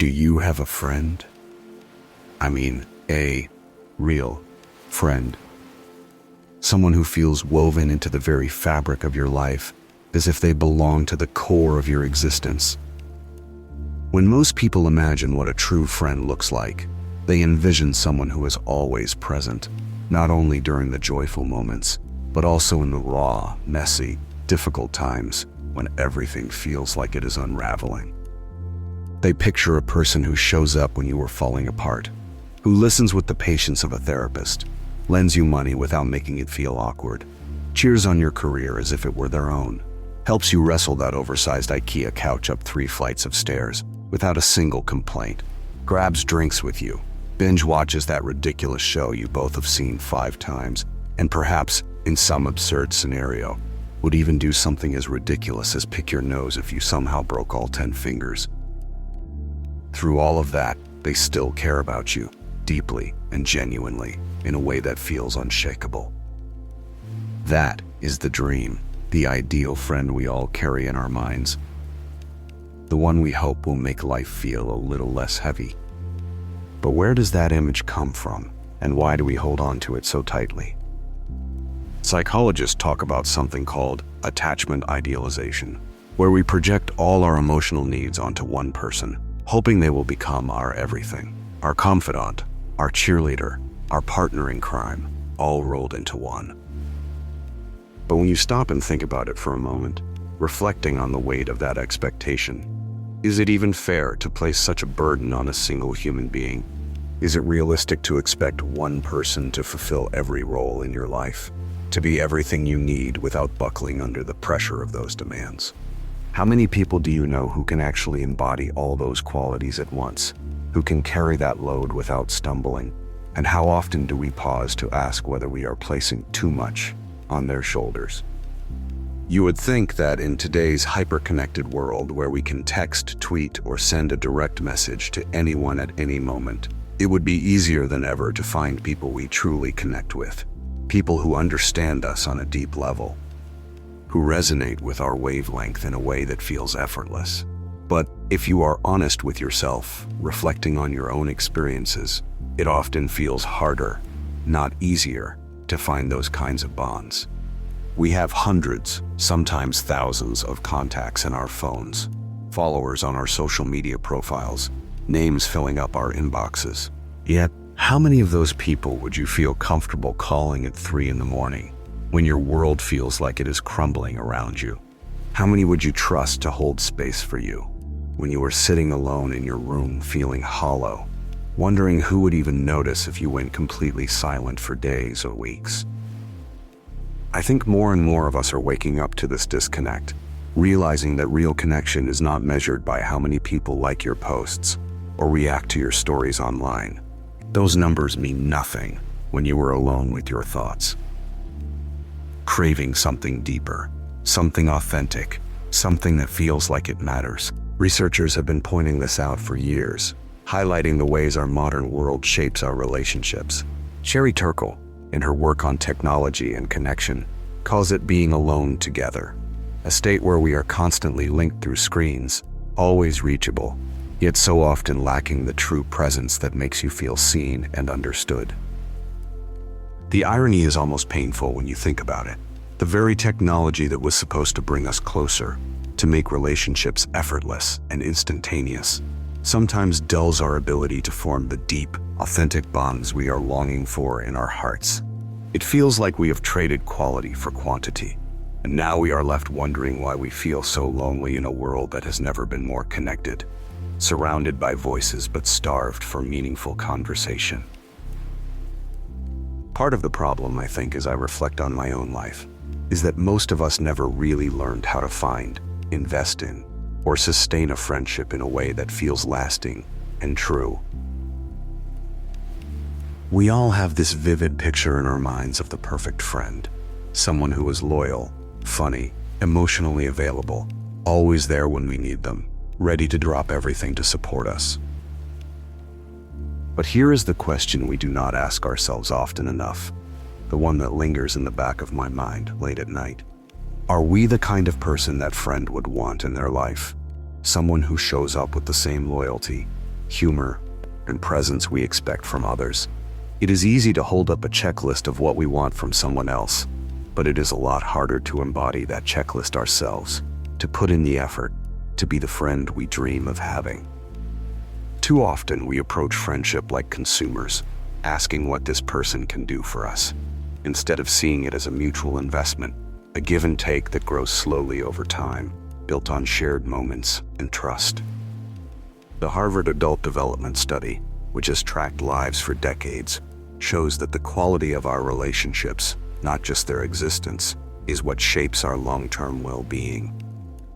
Do you have a friend? I mean, a real friend. Someone who feels woven into the very fabric of your life, as if they belong to the core of your existence. When most people imagine what a true friend looks like, they envision someone who is always present, not only during the joyful moments, but also in the raw, messy, difficult times when everything feels like it is unraveling. They picture a person who shows up when you are falling apart, who listens with the patience of a therapist, lends you money without making it feel awkward, cheers on your career as if it were their own, helps you wrestle that oversized IKEA couch up 3 flights of stairs without a single complaint, grabs drinks with you, binge watches that ridiculous show you both have seen 5 times, and perhaps, in some absurd scenario, would even do something as ridiculous as pick your nose if you somehow broke all 10 fingers. Through all of that, they still care about you, deeply and genuinely, in a way that feels unshakable. That is the dream, the ideal friend we all carry in our minds. The one we hope will make life feel a little less heavy. But where does that image come from, and why do we hold on to it so tightly? Psychologists talk about something called attachment idealization, where we project all our emotional needs onto one person, hoping they will become our everything, our confidant, our cheerleader, our partner in crime, all rolled into one. But when you stop and think about it for a moment, reflecting on the weight of that expectation, is it even fair to place such a burden on a single human being? Is it realistic to expect one person to fulfill every role in your life, to be everything you need without buckling under the pressure of those demands? How many people do you know who can actually embody all those qualities at once, who can carry that load without stumbling? And how often do we pause to ask whether we are placing too much on their shoulders? You would think that in today's hyper-connected world where we can text, tweet, or send a direct message to anyone at any moment, it would be easier than ever to find people we truly connect with, people who understand us on a deep level, who resonate with our wavelength in a way that feels effortless. But if you are honest with yourself, reflecting on your own experiences, it often feels harder, not easier, to find those kinds of bonds. We have hundreds, sometimes thousands of contacts in our phones, followers on our social media profiles, names filling up our inboxes. Yet, how many of those people would you feel comfortable calling at 3 in the morning when your world feels like it is crumbling around you? How many would you trust to hold space for you when you are sitting alone in your room feeling hollow, wondering who would even notice if you went completely silent for days or weeks? I think more and more of us are waking up to this disconnect, realizing that real connection is not measured by how many people like your posts or react to your stories online. Those numbers mean nothing when you are alone with your thoughts, craving something deeper, something authentic, something that feels like it matters. Researchers have been pointing this out for years, highlighting the ways our modern world shapes our relationships. Sherry Turkle, in her work on technology and connection, calls it being alone together, a state where we are constantly linked through screens, always reachable, yet so often lacking the true presence that makes you feel seen and understood. The irony is almost painful when you think about it. The very technology that was supposed to bring us closer, to make relationships effortless and instantaneous, sometimes dulls our ability to form the deep, authentic bonds we are longing for in our hearts. It feels like we have traded quality for quantity, and now we are left wondering why we feel so lonely in a world that has never been more connected, surrounded by voices but starved for meaningful conversation. Part of the problem, I think, as I reflect on my own life, is that most of us never really learned how to find, invest in, or sustain a friendship in a way that feels lasting and true. We all have this vivid picture in our minds of the perfect friend, someone who is loyal, funny, emotionally available, always there when we need them, ready to drop everything to support us. But here is the question we do not ask ourselves often enough, the one that lingers in the back of my mind late at night. Are we the kind of person that friend would want in their life? Someone who shows up with the same loyalty, humor, and presence we expect from others. It is easy to hold up a checklist of what we want from someone else, but it is a lot harder to embody that checklist ourselves, to put in the effort, to be the friend we dream of having. Too often we approach friendship like consumers, asking what this person can do for us, instead of seeing it as a mutual investment, a give and take that grows slowly over time, built on shared moments and trust. The Harvard Adult Development Study, which has tracked lives for decades, shows that the quality of our relationships, not just their existence, is what shapes our long-term well-being.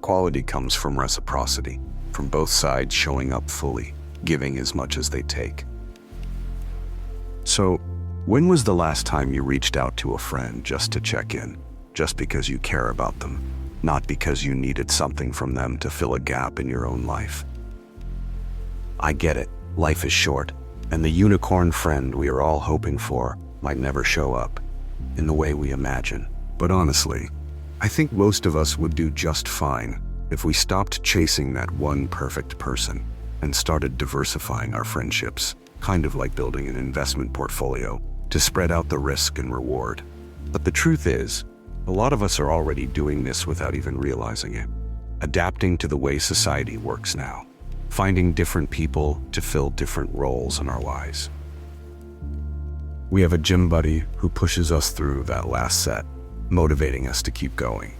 Quality comes from reciprocity, from both sides showing up fully, giving as much as they take. So, when was the last time you reached out to a friend just to check in, just because you care about them, not because you needed something from them to fill a gap in your own life? I get it, life is short, and the unicorn friend we are all hoping for might never show up in the way we imagine. But honestly, I think most of us would do just fine if we stopped chasing that one perfect person and started diversifying our friendships, kind of like building an investment portfolio to spread out the risk and reward. But the truth is, a lot of us are already doing this without even realizing it, adapting to the way society works now, finding different people to fill different roles in our lives. We have a gym buddy who pushes us through that last set, motivating us to keep going.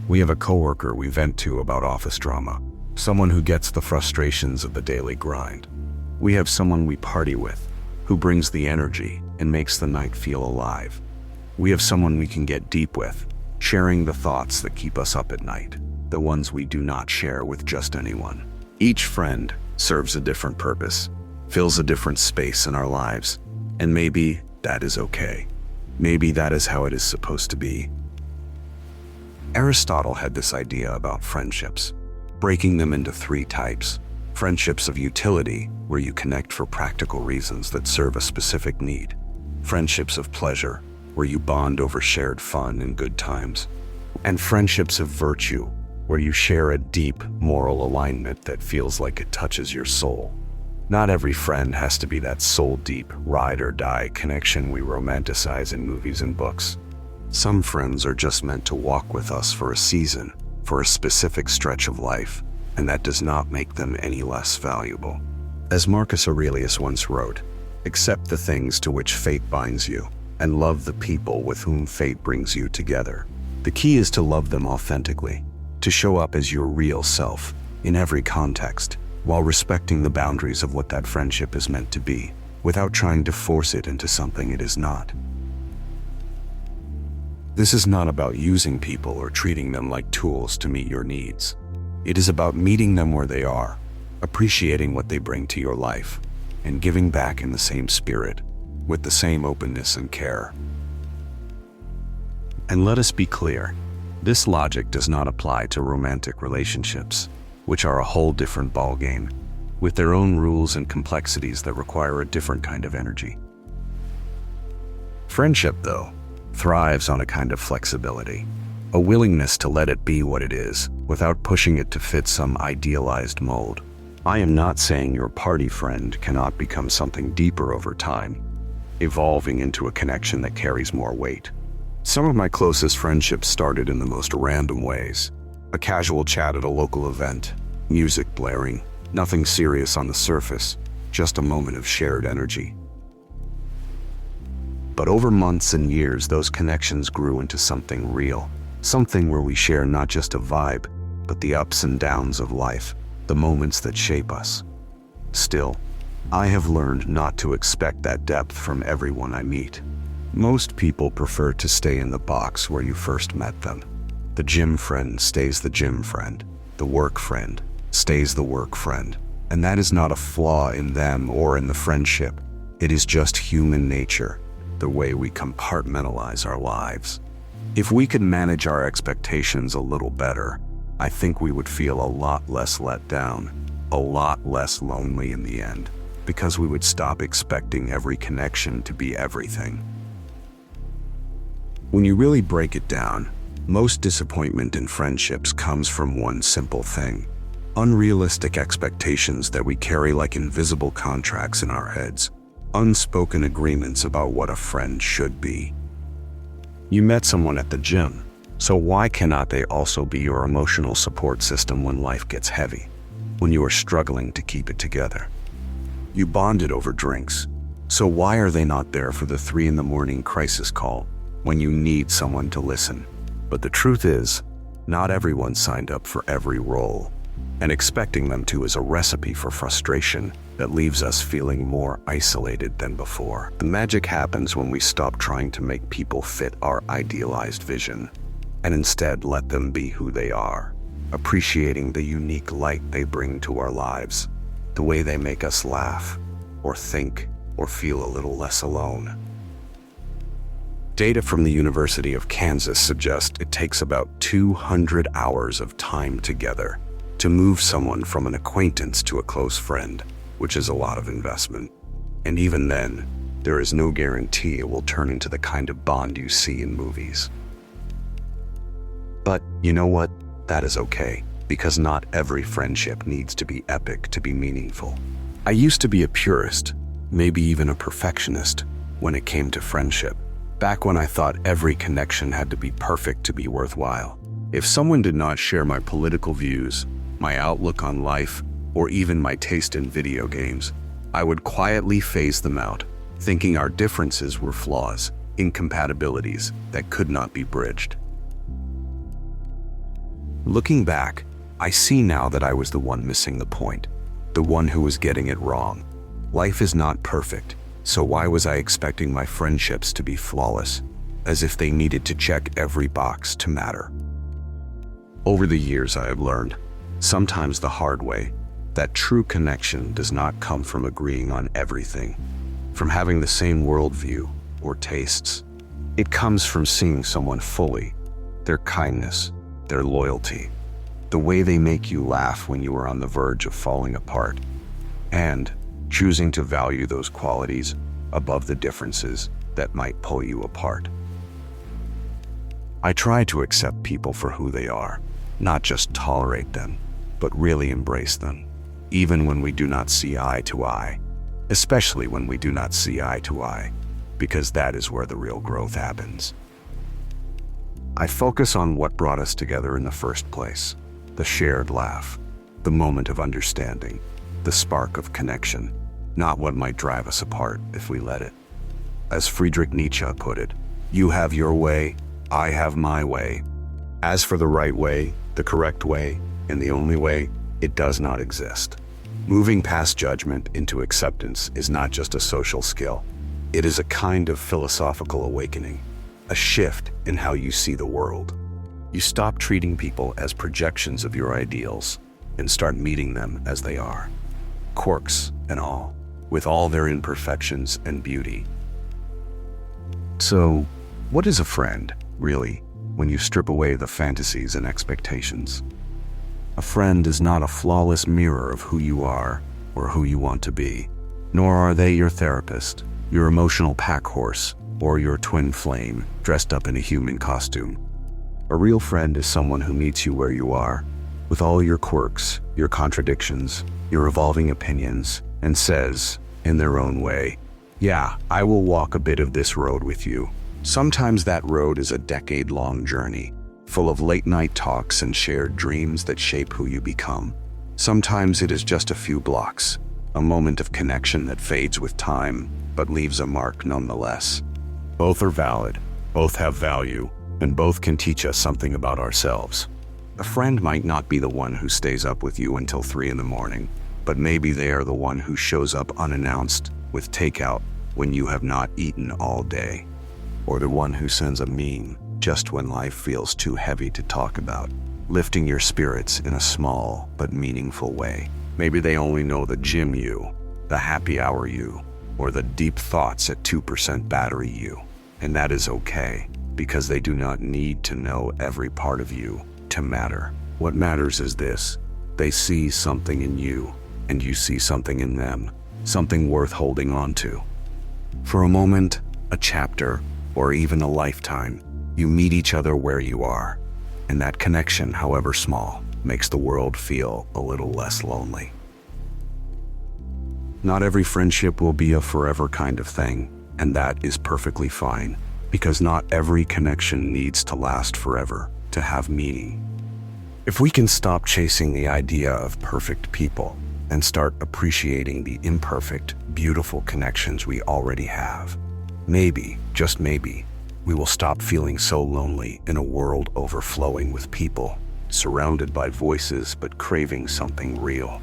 We have a coworker we vent to about office drama, someone who gets the frustrations of the daily grind. We have someone we party with, who brings the energy and makes the night feel alive. We have someone we can get deep with, sharing the thoughts that keep us up at night, the ones we do not share with just anyone. Each friend serves a different purpose, fills a different space in our lives, and maybe that is okay. Maybe that is how it is supposed to be. Aristotle had this idea about friendships, breaking them into 3 types. Friendships of utility, where you connect for practical reasons that serve a specific need. Friendships of pleasure, where you bond over shared fun and good times. And friendships of virtue, where you share a deep moral alignment that feels like it touches your soul. Not every friend has to be that soul-deep, ride-or-die connection we romanticize in movies and books. Some friends are just meant to walk with us for a season, for a specific stretch of life, and that does not make them any less valuable. As Marcus Aurelius once wrote, "Accept the things to which fate binds you, and love the people with whom fate brings you together." The key is to love them authentically, to show up as your real self in every context, while respecting the boundaries of what that friendship is meant to be, without trying to force it into something it is not. This is not about using people or treating them like tools to meet your needs. It is about meeting them where they are, appreciating what they bring to your life, and giving back in the same spirit, with the same openness and care. And let us be clear, this logic does not apply to romantic relationships, which are a whole different ballgame, with their own rules and complexities that require a different kind of energy. Friendship, though, thrives on a kind of flexibility, a willingness to let it be what it is, without pushing it to fit some idealized mold. I am not saying your party friend cannot become something deeper over time, evolving into a connection that carries more weight. Some of my closest friendships started in the most random ways. A casual chat at a local event, music blaring, nothing serious on the surface, just a moment of shared energy. But over months and years, those connections grew into something real, something where we share not just a vibe, but the ups and downs of life, the moments that shape us. Still, I have learned not to expect that depth from everyone I meet. Most people prefer to stay in the box where you first met them. The gym friend stays the gym friend. The work friend stays the work friend. And that is not a flaw in them or in the friendship. It is just human nature, the way we compartmentalize our lives. If we could manage our expectations a little better, I think we would feel a lot less let down, a lot less lonely in the end, because we would stop expecting every connection to be everything. When you really break it down, most disappointment in friendships comes from one simple thing: Unrealistic expectations that we carry like invisible contracts in our heads. Unspoken agreements about what a friend should be. You met someone at the gym, so why cannot they also be your emotional support system when life gets heavy, when you are struggling to keep it together? You bonded over drinks, so why are they not there for the 3 a.m. crisis call when you need someone to listen? But the truth is, not everyone signed up for every role, and expecting them to is a recipe for frustration that leaves us feeling more isolated than before. The magic happens when we stop trying to make people fit our idealized vision, and instead let them be who they are, appreciating the unique light they bring to our lives, the way they make us laugh, or think, or feel a little less alone. Data from the University of Kansas suggests it takes about 200 hours of time together to move someone from an acquaintance to a close friend, which is a lot of investment. And even then, there is no guarantee it will turn into the kind of bond you see in movies. But you know what? That is okay, because not every friendship needs to be epic to be meaningful. I used to be a purist, maybe even a perfectionist, when it came to friendship. Back when I thought every connection had to be perfect to be worthwhile. If someone did not share my political views, my outlook on life, or even my taste in video games, I would quietly phase them out, thinking our differences were flaws, incompatibilities that could not be bridged. Looking back, I see now that I was the one missing the point, the one who was getting it wrong. Life is not perfect, so why was I expecting my friendships to be flawless, as if they needed to check every box to matter? Over the years I have learned, sometimes the hard way, that true connection does not come from agreeing on everything, from having the same worldview or tastes. It comes from seeing someone fully, their kindness, their loyalty, the way they make you laugh when you are on the verge of falling apart, and choosing to value those qualities above the differences that might pull you apart. I try to accept people for who they are, not just tolerate them, but really embrace them, even when we do not see eye to eye, especially when we do not see eye to eye, because that is where the real growth happens. I focus on what brought us together in the first place, the shared laugh, the moment of understanding, the spark of connection, not what might drive us apart if we let it. As Friedrich Nietzsche put it, you have your way, I have my way. As for the right way, the correct way, and the only way, it does not exist. Moving past judgment into acceptance is not just a social skill. It is a kind of philosophical awakening, a shift in how you see the world. You stop treating people as projections of your ideals and start meeting them as they are, quirks and all, with all their imperfections and beauty. So, what is a friend, really, when you strip away the fantasies and expectations? A friend is not a flawless mirror of who you are or who you want to be, nor are they your therapist, your emotional pack horse, or your twin flame dressed up in a human costume. A real friend is someone who meets you where you are, with all your quirks, your contradictions, your evolving opinions, and says, in their own way, yeah, I will walk a bit of this road with you. Sometimes that road is a decade-long journey, full of late-night talks and shared dreams that shape who you become. Sometimes it is just a few blocks, a moment of connection that fades with time, but leaves a mark nonetheless. Both are valid, both have value, and both can teach us something about ourselves. A friend might not be the one who stays up with you until 3 a.m, but maybe they are the one who shows up unannounced with takeout when you have not eaten all day, or the one who sends a meme just when life feels too heavy to talk about, lifting your spirits in a small but meaningful way. Maybe they only know the gym you, the happy hour you, or the deep thoughts at 2% battery you, and that is okay, because they do not need to know every part of you to matter. What matters is this: they see something in you, and you see something in them, something worth holding on to. For a moment, a chapter, or even a lifetime, you meet each other where you are, and that connection, however small, makes the world feel a little less lonely. Not every friendship will be a forever kind of thing, and that is perfectly fine, because not every connection needs to last forever to have meaning. If we can stop chasing the idea of perfect people and start appreciating the imperfect, beautiful connections we already have, maybe, just maybe, we will stop feeling so lonely in a world overflowing with people, surrounded by voices but craving something real.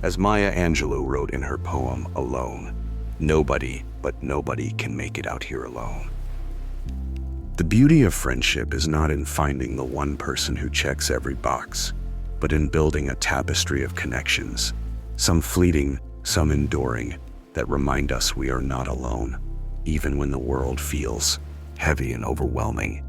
As Maya Angelou wrote in her poem, Alone, nobody but nobody can make it out here alone. The beauty of friendship is not in finding the one person who checks every box, but in building a tapestry of connections, some fleeting, some enduring, that remind us we are not alone, even when the world feels heavy and overwhelming.